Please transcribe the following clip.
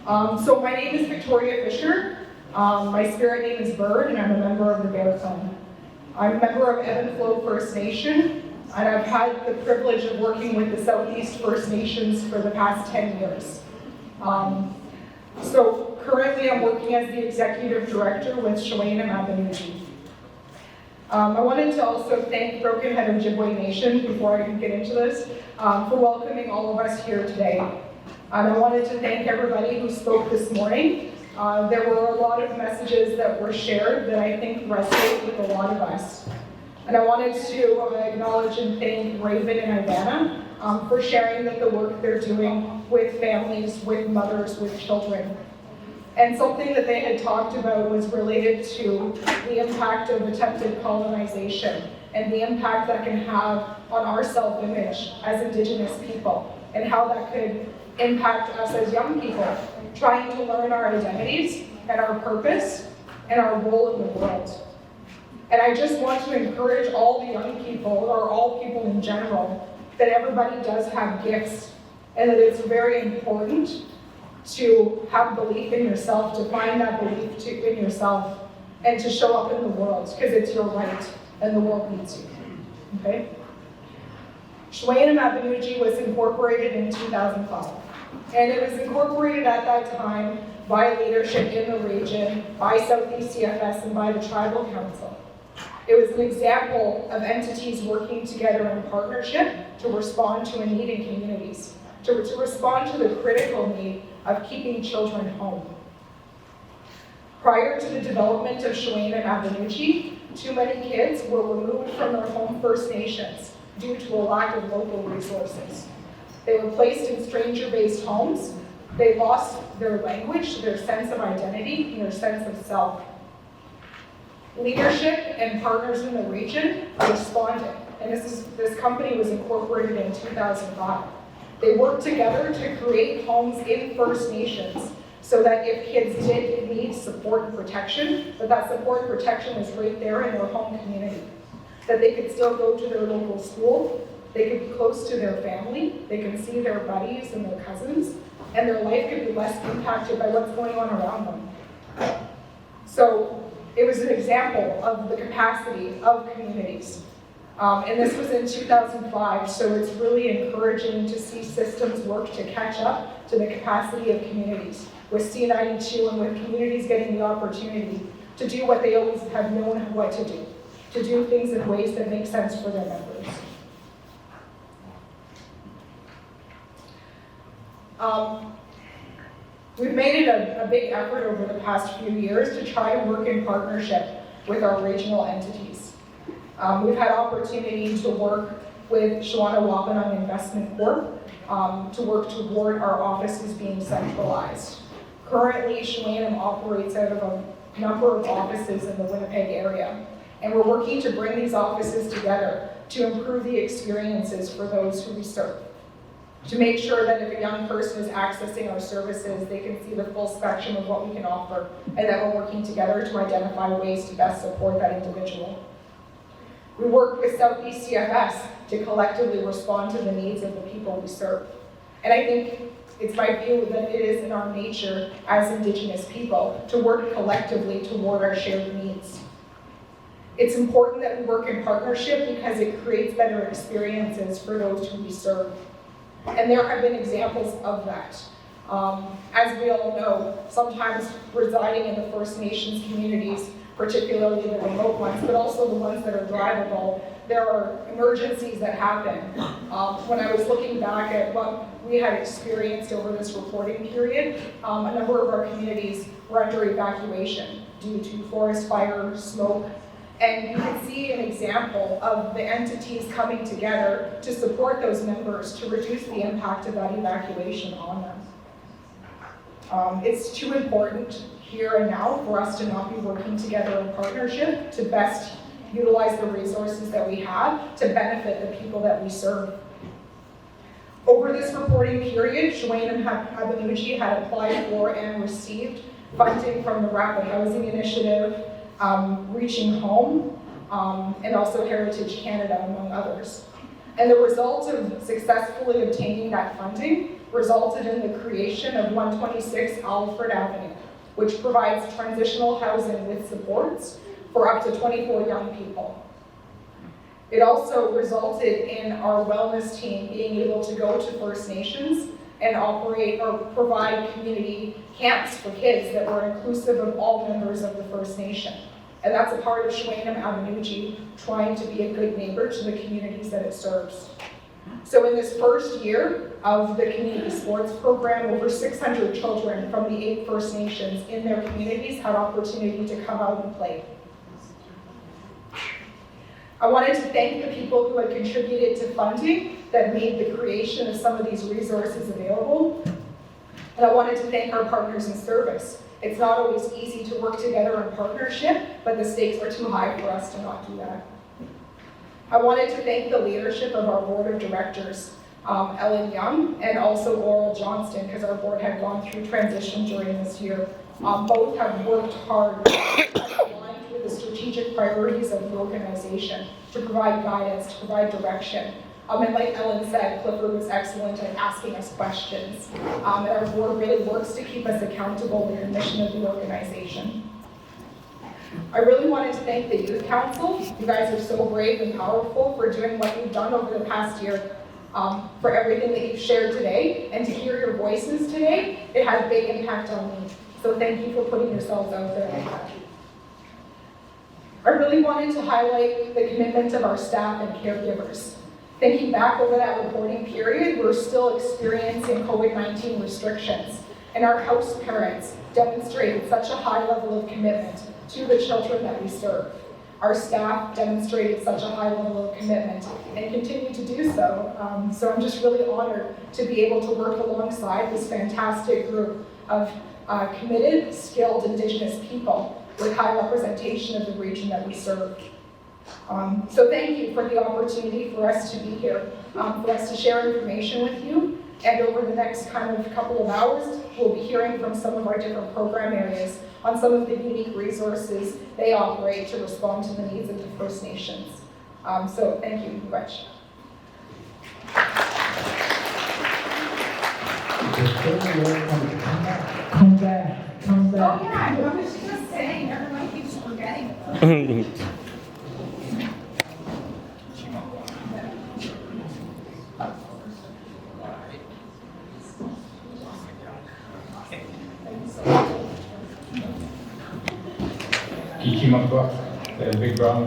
So my name is Victoria Fisher. My spirit name is Bird, and I'm a member of the Bear Clan. I'm a member of Ebb and Flow First Nation, and I've had the privilege of working with the Southeast First Nations for the past 10 years. So currently I'm working as the Executive Director with Shawenim Abinoojii. I wanted to also thank Brokenhead and Ojibwe Nation, before I can get into this, for welcoming all of us here today. And I wanted to thank everybody who spoke this morning. There were a lot of messages that were shared that I think resonate with a lot of us. And I wanted to acknowledge and thank Raven and Ivana for sharing the work they're doing with families, with mothers, with children. And something that they had talked about was related to the impact of attempted colonization and the impact that can have on our self-image as Indigenous people, and how that could impact us as young people, trying to learn our identities and our purpose and our role in the world. And I just want to encourage all the young people, or all people in general, that everybody does have gifts, and that it's very important to have belief in yourself, to find that belief in yourself, and to show up in the world, because it's your right, and the world needs you. Okay? Shawenim Abinoojii was incorporated in 2005, and it was incorporated at that time by leadership in the region, by Southeast CFS, and by the Tribal Council. It was an example of entities working together in partnership to respond to a need in communities, to respond to the critical need of keeping children home. Prior to the development of Shawenim Abinoojii, too many kids were removed from their home First Nations due to a lack of local resources. They were placed in stranger-based homes. They lost their language, their sense of identity, and their sense of self. Leadership and partners in the region responded, and this company was incorporated in 2005. They worked together to create homes in First Nations, so that if kids did need support and protection, that support and protection was right there in their home community. That they could still go to their local school, they could be close to their family, they could see their buddies and their cousins, and their life could be less impacted by what's going on around them. So it was an example of the capacity of communities. And this was in 2005, so it's really encouraging to see systems work to catch up to the capacity of communities, with C92 and with communities getting the opportunity to do what they always have known what to do things in ways that make sense for their members. We've made it a big effort over the past few years to try and work in partnership with our regional entities. We've had opportunity to work with Shawenim Investment Corp to work toward our offices being centralized. Currently, Shawenim operates out of a number of offices in the Winnipeg area, and we're working to bring these offices together to improve the experiences for those who we serve. To make sure that if a young person is accessing our services, they can see the full spectrum of what we can offer, and that we're working together to identify ways to best support that individual. We work with Southeast CFS to collectively respond to the needs of the people we serve. And I think it's my view that it is in our nature as Indigenous people to work collectively toward our shared needs. It's important that we work in partnership because it creates better experiences for those who we serve. And there have been examples of that. As we all know, sometimes residing in the First Nations communities, particularly the remote ones, but also the ones that are drivable, there are emergencies that happen. When I was looking back at what we had experienced over this reporting period, a number of our communities were under evacuation due to forest fire, smoke, and you can see an example of the entities coming together to support those members to reduce the impact of that evacuation on them. It's too important here and now for us to not be working together in partnership to best utilize the resources that we have to benefit the people that we serve. Over this reporting period, Shawenim Abinoojii had applied for and received funding from the Rapid Housing Initiative, Reaching Home, and also Heritage Canada, among others. And the result of successfully obtaining that funding resulted in the creation of 126 Alfred Avenue, which provides transitional housing with supports for up to 24 young people. It also resulted in our wellness team being able to go to First Nations and operate or provide community camps for kids that were inclusive of all members of the First Nation. And that's a part of Shawenim Abinoojii trying to be a good neighbor to the communities that it serves. So in this first year of the community sports program, over 600 children from the 8 First Nations in their communities had opportunity to come out and play. I wanted to thank the people who had contributed to funding that made the creation of some of these resources available. And I wanted to thank our partners in service. It's not always easy to work together in partnership, but the stakes are too high for us to not do that. I wanted to thank the leadership of our board of directors, Ellen Young and also Oral Johnston, because our board had gone through transition during this year. Both have worked hard aligned with the strategic priorities of the organization to provide guidance, to provide direction. And like Ellen said, Clifford was excellent at asking us questions. And our board really works to keep us accountable to the mission of the organization. I really wanted to thank the Youth Council. You guys are so brave and powerful for doing what you've done over the past year, for everything that you've shared today, and to hear your voices today. It had a big impact on me. So thank you for putting yourselves out there like that. I really wanted to highlight the commitment of our staff and caregivers. Thinking back over that reporting period, we're still experiencing COVID-19 restrictions, and our house parents demonstrated such a high level of commitment to the children that we serve. Our staff demonstrated such a high level of commitment and continue to do so. So I'm just really honored to be able to work alongside this fantastic group of committed, skilled Indigenous people with high representation of the region that we serve. So thank you for the opportunity for us to be here, for us to share information with you. And over the next kind of couple of hours, we'll be hearing from some of our different program areas on some of the unique resources they operate to respond to the needs of the First Nations. So thank you very much. Come back. Oh yeah, I was just saying, everyone keeps forgetting. Kikimakwa, the big brown